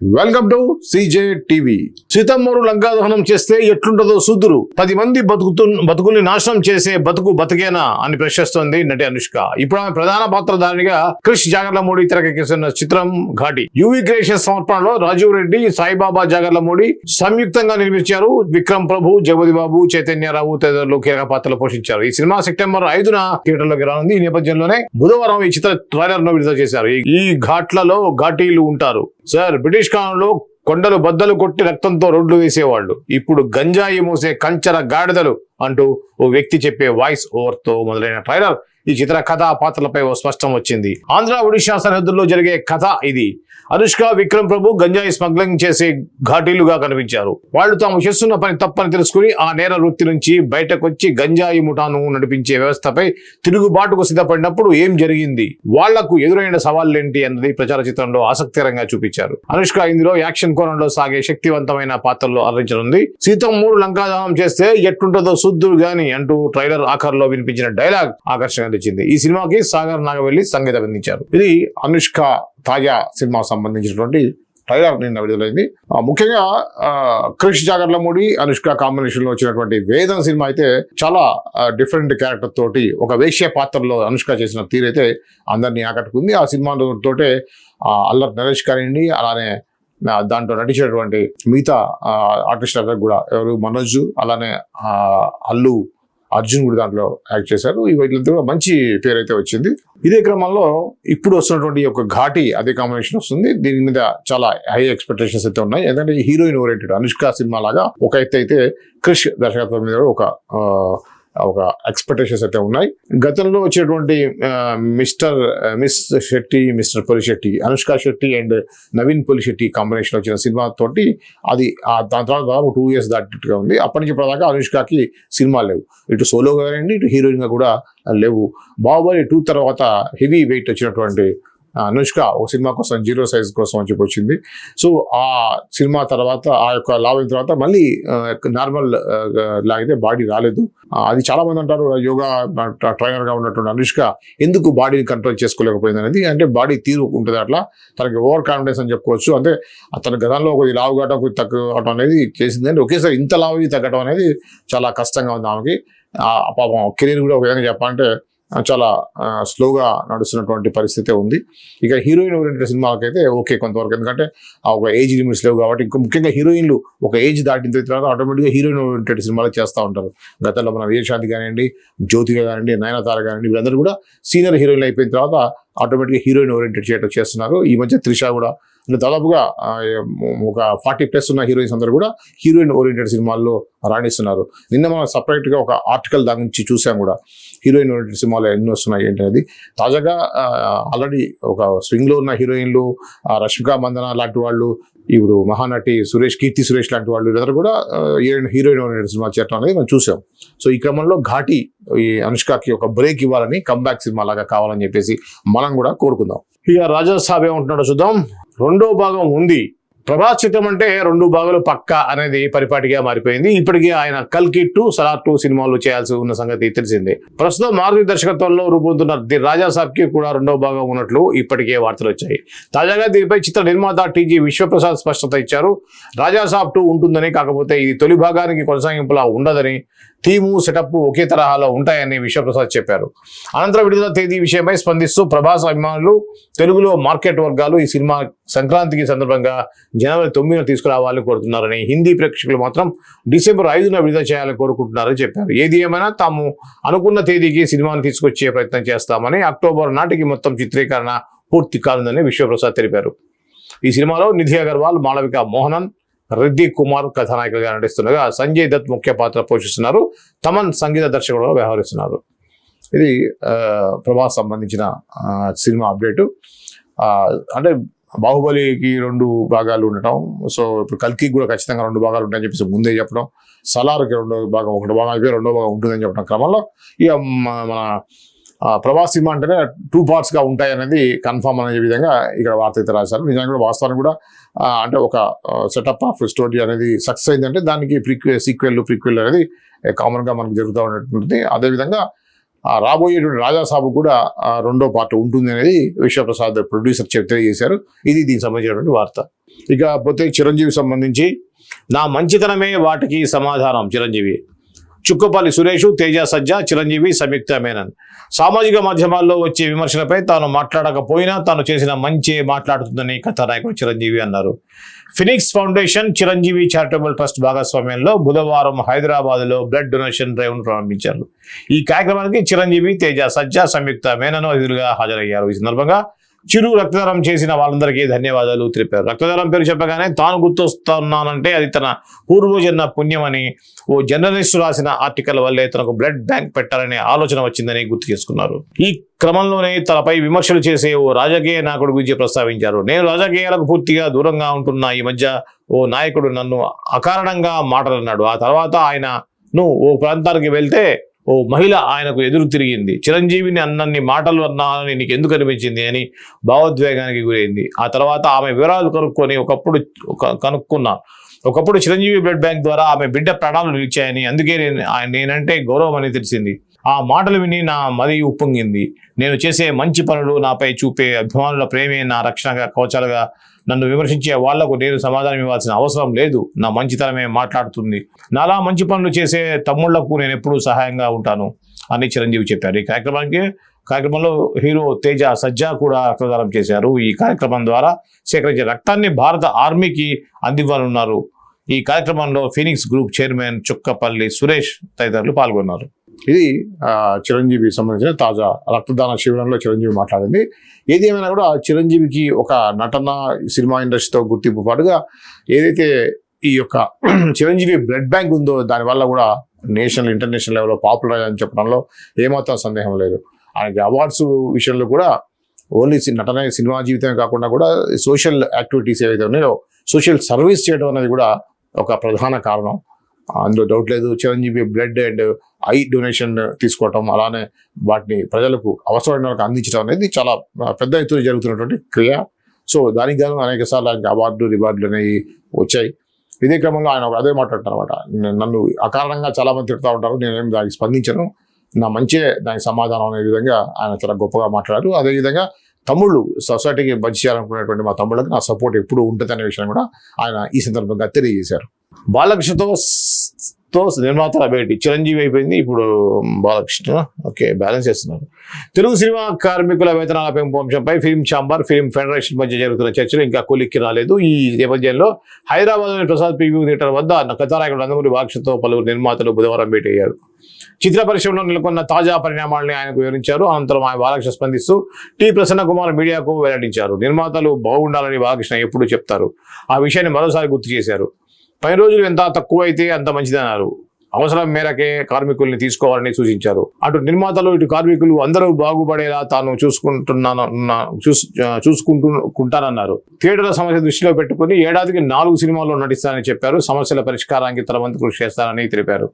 Welcome to CJ TV. సీతమ్మూరు లంకా దహనం చేస్తే ఎట్లుంటదో సుద్దురు. 10 మంది బతుకుల్ని నాశనం చేసే బతుకేనా అని ప్రశ్నిస్తోంది నటి అనుష్క. ఇప్పుడు ఆమె ప్రధాన పాత్రధారిగా క్రిష్ జాగర్లమూడి తెరకెక్కిస్తున్న చిత్రం ఘాటి. యువి క్రియేషన్ సమర్పణలో రాజీవ్ రెడ్డి, సాయిబాబా జాగర్లమూడి సంయుక్తంగా నిర్మించారు. విక్రమ్ ప్రభు, జగపతి బాబు, చైతన్యరావు తదితరులు కీలక పాత్రలు పోషించారు. ఈ సినిమా సెప్టెంబర్ 5న థియేటర్లోకి రానుంది. ఈ నేపథ్యంలోనే బుధవారం ఈ చిత్ర ట్రైలర్ ను విడుదల చేశారు. ఈ ఘాట్లలో ఘాటీలు ఉంటారు సార్. బ్రిటిష్ కాలంలో కొండలు బద్దలు కొట్టి రక్తంతో రోడ్లు వేసేవాళ్ళు. ఇప్పుడు గంజాయి మూసే కంచర గాడిదలు అంటూ ఓ వ్యక్తి చెప్పే వాయిస్ ఓవర్ తో మొదలైన ట్రైలర్ ఈ చిత్ర కథా పాత్రలపై ఓ స్పష్టం వచ్చింది. ఆంధ్ర ఒడిశా సరిహద్దుల్లో జరిగే కథ ఇది. అనుష్క, విక్రమ్ ప్రభు గంజాయి స్మగ్లింగ్ చేసే ఘాటీలుగా కనిపించారు. వాళ్ళు తాము చేస్తున్న పని తప్పని తెలుసుకుని ఆ నేర వృత్తి నుంచి బయటకొచ్చి గంజాయి ముఠాను నడిపించే వ్యవస్థపై తిరుగుబాటుకు సిద్ధపడినప్పుడు ఏం జరిగింది, వాళ్లకు ఎదురైన సవాళ్లేంటి అన్నది ప్రచార చిత్రంలో ఆసక్తికరంగా చూపించారు. అనుష్క ఇందులో యాక్షన్ కోణంలో సాగే శక్తివంతమైన పాత్రలో అలరించనుంది. సీతమ్మూరు లంకా దహనం చేస్తే ఎట్టుంటుందో సుద్దురు గాని అంటూ ట్రైలర్ ఆఖర్లో వినిపించిన డైలాగ్ ఆకర్షణ తెచ్చింది. ఈ సినిమాకి సాగర్ నాగవెల్లి సంగీతం అందించారు. ఇది అనుష్క తాజా సినిమా సంబంధించినటువంటి ట్రైలర్ నిన్న విడుదలైంది. ముఖ్యంగా క్రిష్ జాగర్లమూడి, అనుష్క కాంబినేషన్ లో వచ్చినటువంటి వేదం సినిమా అయితే చాలా డిఫరెంట్ క్యారెక్టర్ తోటి ఒక వేశ్య పాత్రలో అనుష్క చేసిన తీరైతే అందరినీ ఆకట్టుకుంది. ఆ సినిమా తోటే అల్లరి నరేష్ కానివ్వండి, అలానే దాంట్లో నటించినటువంటి మిగతా ఆర్టిస్టులందరూ కూడా ఎవరు మనోజ్, అలానే అల్లు అర్జున్ కూడా దాంట్లో యాక్ట్ చేశారు. వీటితో కూడా మంచి పేరు అయితే వచ్చింది. ఇదే క్రమంలో ఇప్పుడు వస్తున్నటువంటి ఒక ఘాటి అదే కాంబినేషన్ వస్తుంది. దీని మీద చాలా హై ఎక్స్పెక్టేషన్స్ అయితే ఉన్నాయి. ఎందుకంటే హీరోయిన్ ఓరియంటెడ్ అనుష్క సినిమా లాగా ఒక ఎత్తు అయితే క్రిష్ దర్శకత్వం మీద ఒక ఎక్స్పెక్టేషన్స్ అయితే ఉన్నాయి. గతంలో వచ్చేటువంటి miss Shetty, mister Polishetty, Anushka Shetty and Naveen Polishetty combination వచ్చిన సినిమా తోటి అది దాని తర్వాత 2 years దాటిగా ఉంది. అప్పటి నుంచి ఇప్పటిదాకా అనుష్కకి సినిమాలు లేవు. ఇటు సోలోగా కానివ్వండి, ఇటు హీరోయిన్ గా కూడా లేవు. బాహుబలి 2 తర్వాత హెవీ వెయిట్ వచ్చినటువంటి అనుష్క ఒక సినిమా కోసం 0 size కోసం అని చెప్పి వచ్చింది. సో ఆ సినిమా తర్వాత ఆ యొక్క లావిన తర్వాత మళ్ళీ నార్మల్ లాగితే బాడీ రాలేదు. అది చాలా మంది అంటారు యోగా ట్రైనర్ గా ఉన్నటువంటి అనుష్క ఎందుకు బాడీని కంట్రోల్ చేసుకోలేకపోయింది అనేది. అంటే బాడీ తీరు ఉంటుంది, అట్లా తనకి ఓవర్ కాన్ఫిడెన్స్ అని చెప్పుకోవచ్చు. అంటే తన గతంలో కొద్ది లావు కావటం, కొద్ది తగ్గడం అనేది చేసింది. అంటే ఒకేసారి ఇంత లావు తగ్గడం అనేది చాలా కష్టంగా ఉంది ఆమెకి. పాపం కెరీర్ కూడా ఒక విధంగా చెప్పాలంటే చాలా స్లోగా నడుస్తున్నటువంటి పరిస్థితి ఉంది. ఇక హీరోయిన్ ఓరియంటెడ్ సినిమాలకైతే ఓకే కొంతవరకు, ఎందుకంటే ఒక ఏజ్ లిమిట్స్ లేవు కాబట్టి. ఇంకా ముఖ్యంగా హీరోయిన్లు ఒక ఏజ్ దాటిన తర్వాత ఆటోమేటిక్గా హీరోయిన్ ఓరియంటెడ్ సినిమాలు చేస్తూ ఉంటారు. గతంలో మన విజయశాంతి కానివ్వండి, జ్యోతిక కానివ్వండి, నయనతార కానివ్వండి, వీళ్ళందరూ కూడా సీనియర్ హీరోయిన్లు అయిపోయిన తర్వాత ఆటోమేటిక్గా హీరోయిన్ ఓరియంటెడ్ చేస్తున్నారు. ఈ మధ్య త్రిష కూడా దాదాపుగా ఒక 40+ ఉన్న హీరోయిన్స్ అందరూ కూడా హీరోయిన్ ఓరియంటెడ్ సినిమాల్లో రాణిస్తున్నారు. నిన్న మనం సపరేట్గా ఒక ఆర్టికల్ దాని నుంచి చూసాం కూడా, హీరోయిన్ ఓరియంటెడ్ సినిమాలు ఎన్ని వస్తున్నాయి ఏంటి అనేది. తాజాగా ఆల్రెడీ ఒక స్వింగ్లో ఉన్న హీరోయిన్లు రష్మిక మందన లాంటి వాళ్ళు, ఇప్పుడు మహానటి కీర్తి సురేష్ లాంటి వాళ్ళు వీళ్ళందరూ కూడా హీరోయిన్ ఓరియంటెడ్ సినిమా చేయడం అనేది మనం చూసాం. సో ఈ క్రమంలో ఘాటి ఈ అనుష్కకి ఒక బ్రేక్ ఇవ్వాలని, కంబ్యాక్ సినిమా లాగా కావాలని చెప్పేసి మనం కూడా కోరుకుందాం. ఇక రాజా సాబ్ ఏమంటున్నాడో చూద్దాం. 2వ భాగం ఉంది. ప్రభాస్ చిత్రం అంటే 2 భాగాలు పక్కా అనేది పరిపాటిగా మారిపోయింది. ఇప్పటికీ ఆయన కల్కి 2, సలార్ 2 సినిమాలు చేయాల్సి ఉన్న సంగతి తెలిసిందే. ప్రస్తుతం మారుతి దర్శకత్వంలో రూపొందుతున్న రాజా సాబ్ కి కూడా 2వ భాగం ఉన్నట్లు ఇప్పటికే వార్తలు వచ్చాయి. తాజాగా దీనిపై చిత్ర నిర్మాత టీజీ విశ్వప్రసాద్ స్పష్టత ఇచ్చారు. రాజా సాబ్ 2 ఉంటుందని, కాకపోతే ఇది తొలి భాగానికి కొనసాగింపులా ఉండదని, థీము సెటప్ ఒకే తరహాలో ఉంటాయని విశ్వప్రసాద్ చెప్పారు. అనంతరం విడుదల తేదీ విషయమై స్పందిస్తూ ప్రభాస్ అభిమానులు, తెలుగులో మార్కెట్ వర్గాలు ఈ సినిమా సంక్రాంతికి సందర్భంగా జనవరి 9న తీసుకురావాలని కోరుతున్నారని, హిందీ ప్రేక్షకులు మాత్రం డిసెంబర్ 5న విడుదల చేయాలని కోరుకుంటున్నారని చెప్పారు. ఏది ఏమైనా తాము అనుకున్న తేదీకి సినిమాను తీసుకొచ్చే ప్రయత్నం చేస్తామని, అక్టోబర్ నాటికి మొత్తం చిత్రీకరణ పూర్తి కానుందని విశ్వప్రసాద్ తెలిపారు. ఈ సినిమాలో నిధి అగర్వాల్, మాళవిక మోహనన్, రిద్ది కుమార్ కథానాయకులుగా నటిస్తుండగా సంజయ్ దత్ ముఖ్య పాత్ర పోషిస్తున్నారు. తమన్ సంగీత దర్శకుడుగా వ్యవహరిస్తున్నారు. ఇది ప్రభాస్ సంబంధించిన సినిమా అప్డేటు. అంటే బాహుబలికి 2 భాగాలు ఉండటం, సో ఇప్పుడు కల్కి కూడా ఖచ్చితంగా 2 భాగాలు ఉంటాయని చెప్పేసి ముందే చెప్పడం, సలార్కి 1వ భాగం అయిపోయి 2వ భాగం ఉంటుందని చెప్పడం క్రమంలో ఇక మన ప్రభాస్ సినిమా అంటేనే 2 parts గా ఉంటాయి అనేది కన్ఫర్మ్ అనే విధంగా ఇక్కడ వార్త అయితే రాశారు. నిజంగా కూడా వాస్తవానికి కూడా అంటే ఒక సెటప్ ఆఫ్ స్టోరీ అనేది సక్సెస్ అయిందంటే దానికి ప్రీక్వెల్ అనేది కామన్గా మనకు జరుగుతూ ఉన్నటువంటిది. అదేవిధంగా రాబోయేటువంటి రాజాసాబు కూడా రెండో పార్ట్ ఉంటుంది అనేది విశ్వప్రసాద్ ప్రొడ్యూసర్ తెలియజేశారు. ఇది దీనికి సంబంధించినటువంటి వార్త. ఇక పోతే చిరంజీవి సంబంధించి నా మంచితనమే వాటికి సమాధానం. చిరంజీవి చుక్కపల్లి సురేష్, తేజ సజ్జా, చిరంజీవి, సంయుక్త మేనన్. సామాజిక మాధ్యమాల్లో వచ్చే విమర్శలపై తాను మాట్లాడకపోయినా తాను చేసిన మంచి మాట్లాడుతుందని కథానాయకుడు చిరంజీవి అన్నారు. Phoenix foundation Chiranjeevi charitable trust భాగస్వామ్యంలో బుధవారం హైదరాబాద్లో బ్లడ్ డొనేషన్ డ్రైవ్ను ప్రారంభించారు. ఈ కార్యక్రమానికి చిరంజీవి, తేజ సజ్జా, సంయుక్త మేనన్ అతిథులుగా హాజరయ్యారు. ఈ సందర్భంగా చిరు రక్తదానం చేసిన వాళ్ళందరికీ ధన్యవాదాలు తెలిపారు. రక్తదానం పేరు చెప్పగానే తాను గుర్తొస్తున్నానంటే అది తన పూర్వజన్మ పుణ్యమని, ఓ జర్నలిస్టు రాసిన ఆర్టికల్ వల్లే తనకు బ్లడ్ బ్యాంక్ పెట్టాలనే ఆలోచన వచ్చిందని గుర్తు చేసుకున్నారు. ఈ క్రమంలోనే తనపై విమర్శలు చేసే ఓ రాజకీయ నాయకుడి గురించి ప్రస్తావించారు. నేను రాజకీయాలకు పూర్తిగా దూరంగా ఉంటున్నా. ఈ మధ్య ఓ నాయకుడు నన్ను అకారణంగా మాటలన్నాడు. ఆ తర్వాత ఆయనను ఓ ప్రాంతానికి వెళ్తే ఓ మహిళ ఆయనకు ఎదురు తిరిగింది. చిరంజీవిని అన్నన్ని మాటలు అన్నానని నీకు ఎందుకు అనిపించింది అని భావోద్వేగానికి గురైంది. ఆ తర్వాత ఆమె వివరాలు కనుక్కున్నా. ఒకప్పుడు చిరంజీవి బ్లడ్ బ్యాంక్ ద్వారా ఆమె బిడ్డ ప్రాణాలు నిలిచాయని, అందుకే నేనంటే గౌరవం అని తెలిసింది. ఆ మాటలు విని నా మది ఉప్పొంగింది. నేను చేసే మంచి పనులు, నాపై చూపే అభిమానుల ప్రేమే నా రక్షణగా కవచాలుగా. నన్ను విమర్శించే వాళ్లకు నేను సమాధానం ఇవ్వాల్సిన అవసరం లేదు. నా మంచితనమే మాట్లాడుతుంది. నాలా మంచి పనులు చేసే తమ్ముళ్లకు నేను ఎప్పుడూ సహాయంగా ఉంటాను అని చిరంజీవి చెప్పారు. ఈ కార్యక్రమంలో హీరో తేజ సజ్జా కూడా రక్తదానం చేశారు. ఈ కార్యక్రమం ద్వారా సేకరించిన రక్తాన్ని భారత ఆర్మీకి అందివ్వనున్నారు. ఈ కార్యక్రమంలో Phoenix group chairman Chukkapalli Suresh తదితరులు పాల్గొన్నారు. ఇది చిరంజీవి సంబంధించిన తాజా రక్తదాన శిబిరంలో చిరంజీవి మాట్లాడింది. ఏది ఏమైనా కూడా చిరంజీవికి ఒక నటన, సినిమా ఇండస్ట్రీతో గుర్తింపు పాటుగా ఏదైతే ఈ యొక్క చిరంజీవి బ్లడ్ బ్యాంక్ ఉందో దానివల్ల కూడా నేషనల్, ఇంటర్నేషనల్ లెవెల్లో పాపులర్ అని చెప్పడంలో ఏమాత్రం సందేహం లేదు. ఆయనకి అవార్డ్స్ విషయంలో కూడా ఓన్లీ నటన, సినిమా జీవితమే కాకుండా కూడా సోషల్ యాక్టివిటీస్ ఏవైతే ఉన్నాయో సోషల్ సర్వీస్ చేయడం అనేది కూడా ఒక ప్రధాన కారణం. అందులో డౌట్ లేదు. Chiranjeevi blood and eye donation తీసుకోవటం, అలానే వాటిని ప్రజలకు అవసరమైన వాళ్ళకి అందించడం అనేది చాలా పెద్ద ఎత్తున జరుగుతున్నటువంటి క్రియ. సో దానికి గాను అనేక సార్లు ఆయనకి రివార్డులు అనేవి వచ్చాయి. ఇదే క్రమంలో ఆయన అదే మాట్లాడుతారు అనమాట. నన్ను అకారణంగా చాలామంది తిడుతూ ఉంటారు, నేనేం దానికి స్పందించను, నా మంచే దానికి సమాధానం అనే విధంగా ఆయన చాలా గొప్పగా మాట్లాడారు. అదేవిధంగా తమ్ముళ్ళు సొసైటీకి మంచి చేయాలనుకునేటువంటి మా తమ్ముళ్ళకి నా సపోర్ట్ ఎప్పుడు ఉంటుంది అనే విషయం కూడా ఆయన ఈ సందర్భంగా తెలియజేశారు. బాలకృష్ణతో నిర్మాతల భేటీ. చిరంజీవి అయిపోయింది, ఇప్పుడు బాలకృష్ణ ఓకే బ్యాలెన్స్ చేస్తున్నారు. తెలుగు సినిమా కార్మికుల వేతనాల పెంపు అంశంపై ఫిల్మ్ ఛాంబర్, ఫిల్మ్ ఫెడరేషన్ మధ్య జరుగుతున్న చర్చలు ఇంకా కొలిక్కి రాలేదు. ఈ నేపథ్యంలో హైదరాబాద్లోని ప్రసాద్ ప్రివ్యూ థియేటర్ వద్ద కథానాయకుడు నందమూరి బాలకృష్ణతో పలువురు నిర్మాతలు బుధవారం భేటీ అయ్యారు. చిత్ర పరిశ్రమలో నెలకొన్న తాజా పరిణామాలని ఆయనకు వివరించారు. అనంతరం ఆయన బాలకృష్ణ స్పందిస్తూ టి ప్రసన్న కుమార్ మీడియాకు వెల్లడించారు. నిర్మాతలు బాగుండాలని బాలకృష్ణ ఎప్పుడూ చెప్తారు. ఆ విషయాన్ని మరోసారి గుర్తు చేశారు. 10 రోజులు ఎంత తక్కువైతే అంత మంచిదన్నారు. అవసరం మేరకే కార్మికుల్ని తీసుకోవాలని సూచించారు. అటు నిర్మాతలు, ఇటు కార్మికులు అందరూ బాగుపడేలా తాను చూసుకుంటానన్నారు. థియేటర్ల సమస్య దృష్టిలో పెట్టుకుని ఏడాదికి 4 సినిమాల్లో నటిస్తానని చెప్పారు. సమస్యల పరిష్కారానికి తన వంతు కృషి చేస్తానని తెలిపారు.